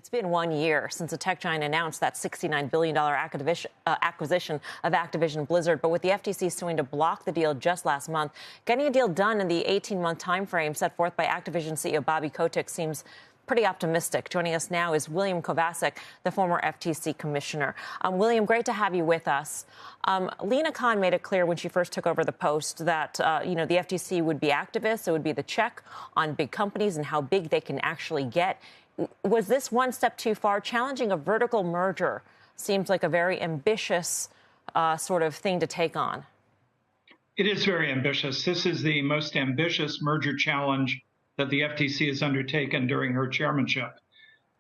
It's been 1 year since the tech giant announced that $69 billion acquisition of Activision Blizzard. But with the FTC suing to block the deal just last month, getting a deal done in the 18-month time frame set forth by Activision CEO Bobby Kotick seems pretty optimistic. Joining us now is William Kovacic, the former FTC commissioner. William, great to have you with us. Lena Khan made it clear when she first took over the post that, the FTC would be activists. It would be the check on big companies and how big they can actually get. Was this one step too far? Challenging a vertical merger seems like a very ambitious sort of thing to take on. It is very ambitious. This is the most ambitious merger challenge that the FTC has undertaken during her chairmanship.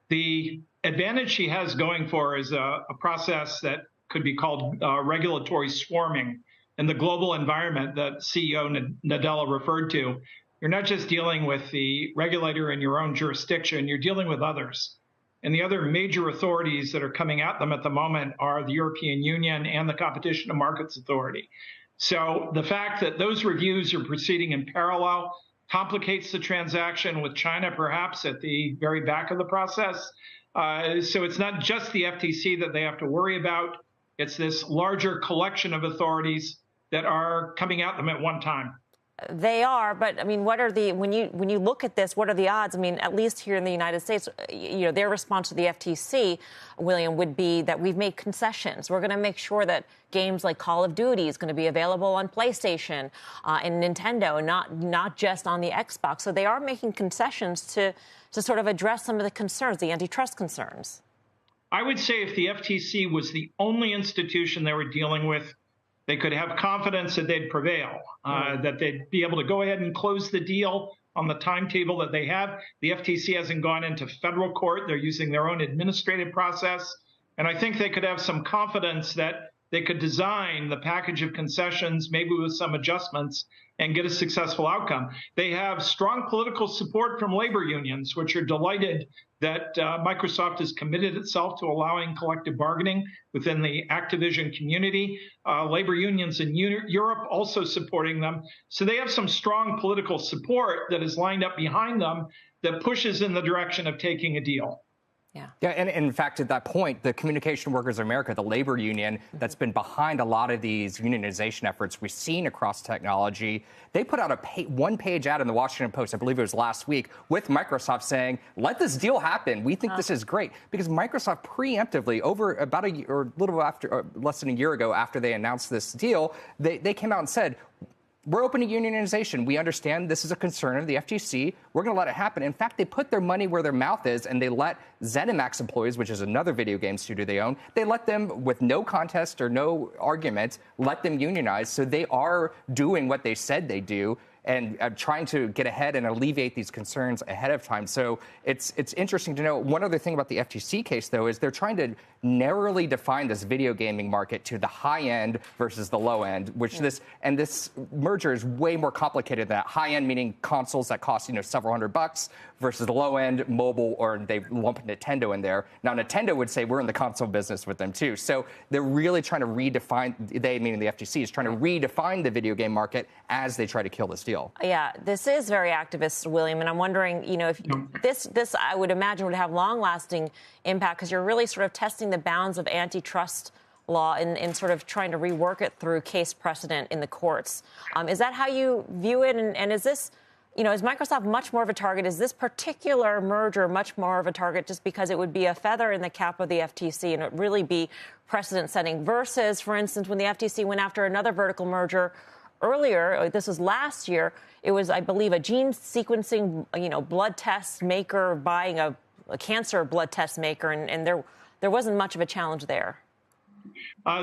The advantage she has going for is a process that could be called regulatory swarming in the global environment that CEO Nadella referred to. You're not just dealing with the regulator in your own jurisdiction, you're dealing with others. And the other major authorities that are coming at them at the moment are the European Union and the Competition and Markets Authority. So the fact that those reviews are proceeding in parallel complicates the transaction with China perhaps at the very back of the process. So it's not just the FTC that they have to worry about. It's this larger collection of authorities that are coming at them at one time. They are, but I mean, what are the when you look at this, what are the odds? I mean, at least here in the United States, their response to the FTC, William, would be that we've made concessions. We're going to make sure that games like Call of Duty is going to be available on PlayStation and Nintendo, not just on the Xbox. So they are making concessions to sort of address some of the concerns, the antitrust concerns. I would say if the FTC was the only institution they were dealing with, they could have confidence that they'd prevail, that they'd be able to go ahead and close the deal on the timetable that they have. The FTC hasn't gone into federal court. They're using their own administrative process. And I think they could have some confidence that they could design the package of concessions, maybe with some adjustments, and get a successful outcome. They have strong political support from labor unions, which are delighted that Microsoft has committed itself to allowing collective bargaining within the Activision community. Labor unions in Europe also supporting them. So they have some strong political support that is lined up behind them that pushes in the direction of taking a deal. Yeah, and in fact, at that point, the Communication Workers of America, the labor union that's been behind a lot of these unionization efforts we've seen across technology, they put out a one-page ad in the Washington Post, I believe it was last week, with Microsoft saying, let this deal happen. We think this is great. Because Microsoft preemptively, over about a year, or a little after, or less than a year ago after they announced this deal, they came out and said, we're open to unionization. We understand this is a concern of the FTC. We're going to let it happen. In fact, they put their money where their mouth is, and they let ZeniMax employees, which is another video game studio they own, they let them, with no contest or no argument, let them unionize. So they are doing what they said they do and trying to get ahead and alleviate these concerns ahead of time. So it's interesting to know. One other thing about the FTC case, though, is they're trying to narrowly define this video gaming market to the high end versus the low end, which this merger is way more complicated than that. High end meaning consoles that cost, several $100 versus the low end mobile, or they lump Nintendo in there. Now, Nintendo would say we're in the console business with them, too. So they're really trying to redefine, they meaning the FTC, is trying to redefine the video game market as they try to kill this deal. Yeah, this is very activist, William, and I'm wondering, if this I would imagine would have long-lasting impact because you're really sort of testing the bounds of antitrust law and sort of trying to rework it through case precedent in the courts. Is that how you view it? And is this, is Microsoft much more of a target? Is this particular merger much more of a target just because it would be a feather in the cap of the FTC and it would really be precedent-setting versus, for instance, when the FTC went after another vertical merger earlier, this was last year, it was, I believe, a gene sequencing, blood test maker buying a cancer blood test maker, and there wasn't much of a challenge there.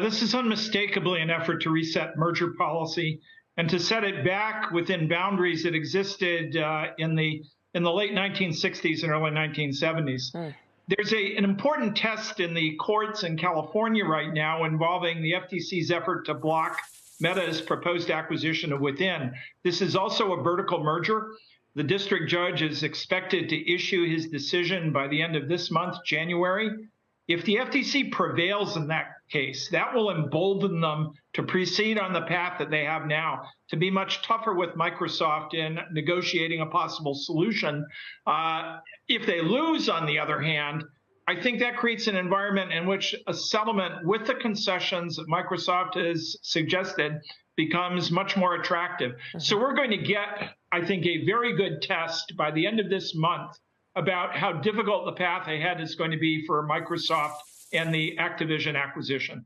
This is unmistakably an effort to reset merger policy and to set it back within boundaries that existed in the late 1960s and early 1970s. There's an important test in the courts in California right now involving the FTC's effort to block Meta's proposed acquisition of Within. This is also a vertical merger. The district judge is expected to issue his decision by the end of this month, January. If the FTC prevails in that case, that will embolden them to proceed on the path that they have now, to be much tougher with Microsoft in negotiating a possible solution. If they lose, on the other hand, I think that creates an environment in which a settlement with the concessions that Microsoft has suggested becomes much more attractive. So we're going to get, I think, a very good test by the end of this month about how difficult the path ahead is going to be for Microsoft and the Activision acquisition.